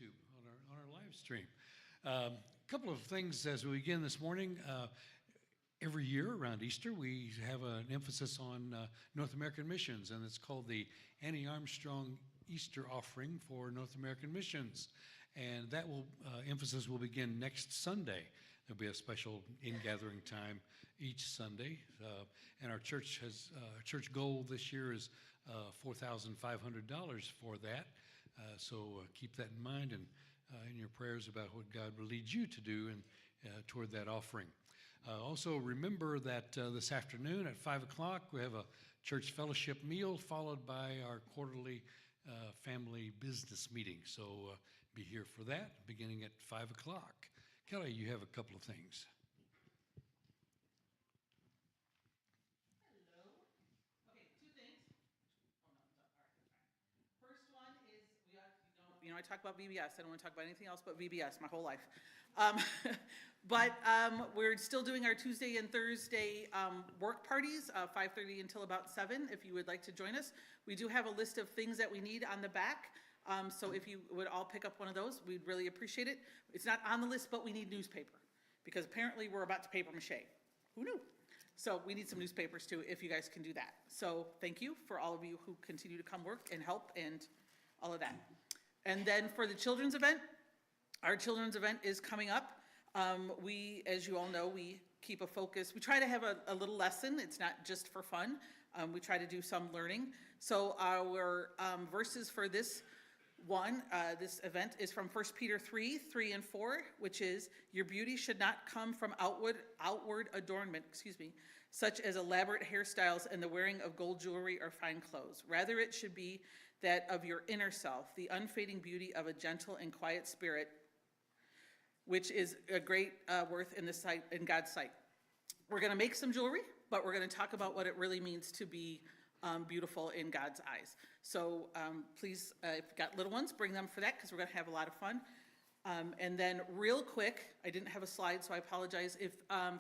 YouTube, on our live stream. A couple of things as we begin this morning. Every year around Easter, we have an emphasis on North American missions, and it's called the Annie Armstrong Easter Offering for North American Missions. And that emphasis will begin next Sunday. There'll be a special in-gathering time each Sunday. And our church goal this year is $4,500 for that. So keep that in mind and in your prayers about what God will lead you to do toward that offering. Also remember that this afternoon at 5 o'clock we have a church fellowship meal followed by our quarterly family business meeting. So be here for that beginning at 5 o'clock. Kelly, you have a couple of things. Hello. Okay, two things. Oh, no, all right, that's fine. First one is, I talk about VBS. I don't want to talk about anything else but VBS my whole life. But we're still doing our Tuesday and Thursday work parties, 5:30 until about 7, if you would like to join us. We do have a list of things that we need on the back. So if you would all pick up one of those, we'd really appreciate it. It's not on the list, but we need newspaper, because apparently we're about to paper mache. Who knew? So we need some newspapers too, if you guys can do that. So thank you for all of you who continue to come work and help and all of that. And then for the children's event, our children's event is coming up. We, as you all know, we keep a focus. We try to have a little lesson. It's not just for fun. We try to do some learning. So our verses for this event is from 1 Peter 3 and 4, which is, your beauty should not come from outward adornment, such as elaborate hairstyles and the wearing of gold jewelry or fine clothes. Rather, it should be that of your inner self, the unfading beauty of a gentle and quiet spirit, which is a great worth in God's sight. We're going to make some jewelry, but we're going to talk about what it really means to be beautiful in God's eyes. So please, if you've got little ones, bring them for that, because we're going to have a lot of fun. And then real quick, I didn't have a slide, so I apologize. If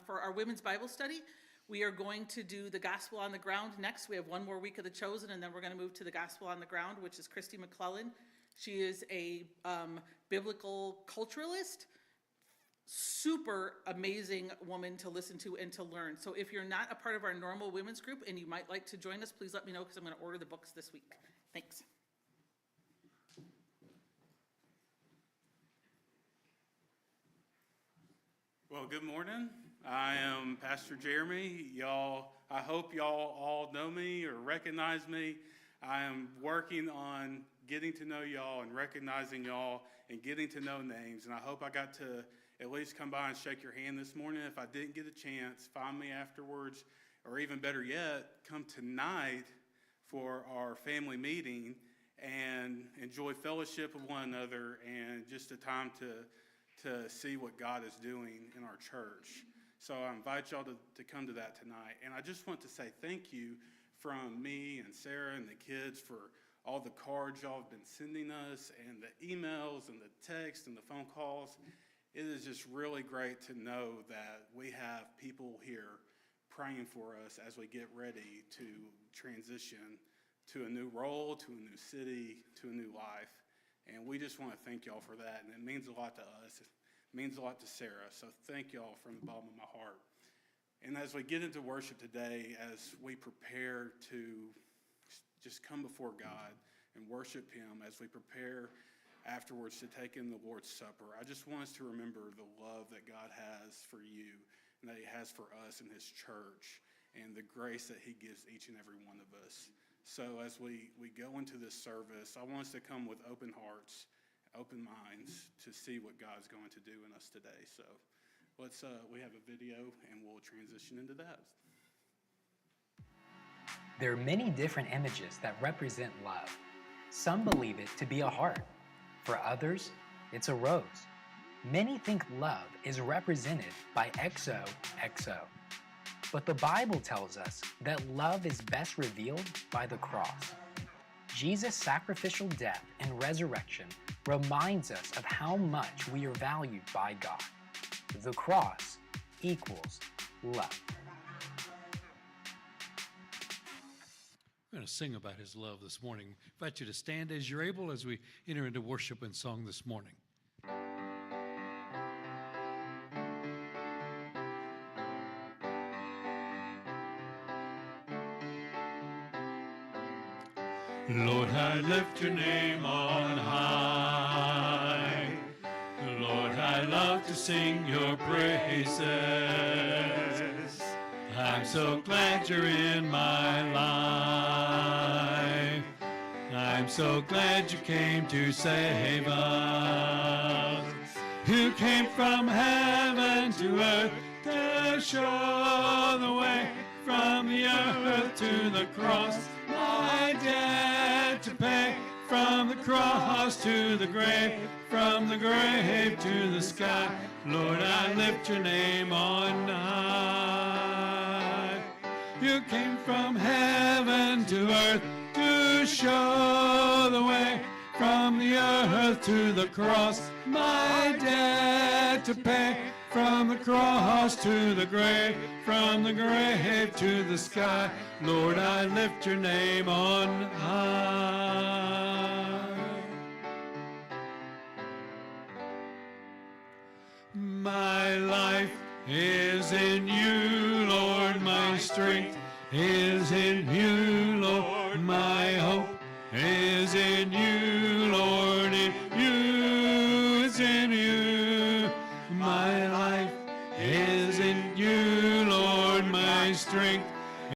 for our women's Bible study, we are going to do the Gospel on the Ground next. We have one more week of the Chosen, and then we're going to move to the Gospel on the Ground, which is Christy McClellan. She is a biblical culturalist, super amazing woman to listen to and to learn. So if you're not a part of our normal women's group and you might like to join us, please let me know, because I'm going to order the books this week. Thanks. Well, good morning. I am Pastor Jeremy. I hope y'all all know me or recognize me. I am working on getting to know y'all and recognizing y'all and getting to know names. And I hope I got to at least come by and shake your hand this morning. If I didn't get a chance, find me afterwards, or even better yet, come tonight for our family meeting and enjoy fellowship with one another and just a time to see what God is doing in our church. So I invite y'all to come to that tonight. And I just want to say thank you from me and Sarah and the kids for all the cards y'all have been sending us and the emails and the texts and the phone calls. It is just really great to know that we have people here praying for us as we get ready to transition to a new role, to a new city, to a new life. And we just want to thank y'all for that. And it means a lot to us. It means a lot to Sarah. So thank y'all from the bottom of my heart. And as we get into worship today, as we prepare to just come before God and worship Him, as we prepare afterwards to take in the Lord's Supper, I just want us to remember the love that God has for you and that He has for us in His church and the grace that He gives each and every one of us. So as we go into this service, I want us to come with open hearts, open minds to see what God's going to do in us today. So we have a video and we'll transition into that. There are many different images that represent love. Some believe it to be a heart. For others, it's a rose. Many think love is represented by XOXO. But the Bible tells us that love is best revealed by the cross. Jesus' sacrificial death and resurrection reminds us of how much we are valued by God. The cross equals love. We're going to sing about his love this morning. I invite you to stand as you're able as we enter into worship and song this morning. Lord, I lift your name on high. Lord, I love to sing your praises. I'm so glad you're in my life. I'm so glad you came to save us. You came from heaven to earth to show the way from the earth to the cross. My debt to pay, from the cross to the grave, from the grave to the sky. Lord, I lift your name on high. You came from heaven to earth to show the way, from the earth to the cross. My debt to pay, from the cross to the grave, from the grave to the sky. Lord, I lift your name on high. My life is in you, Lord. My strength is in you, Lord. My hope is in you,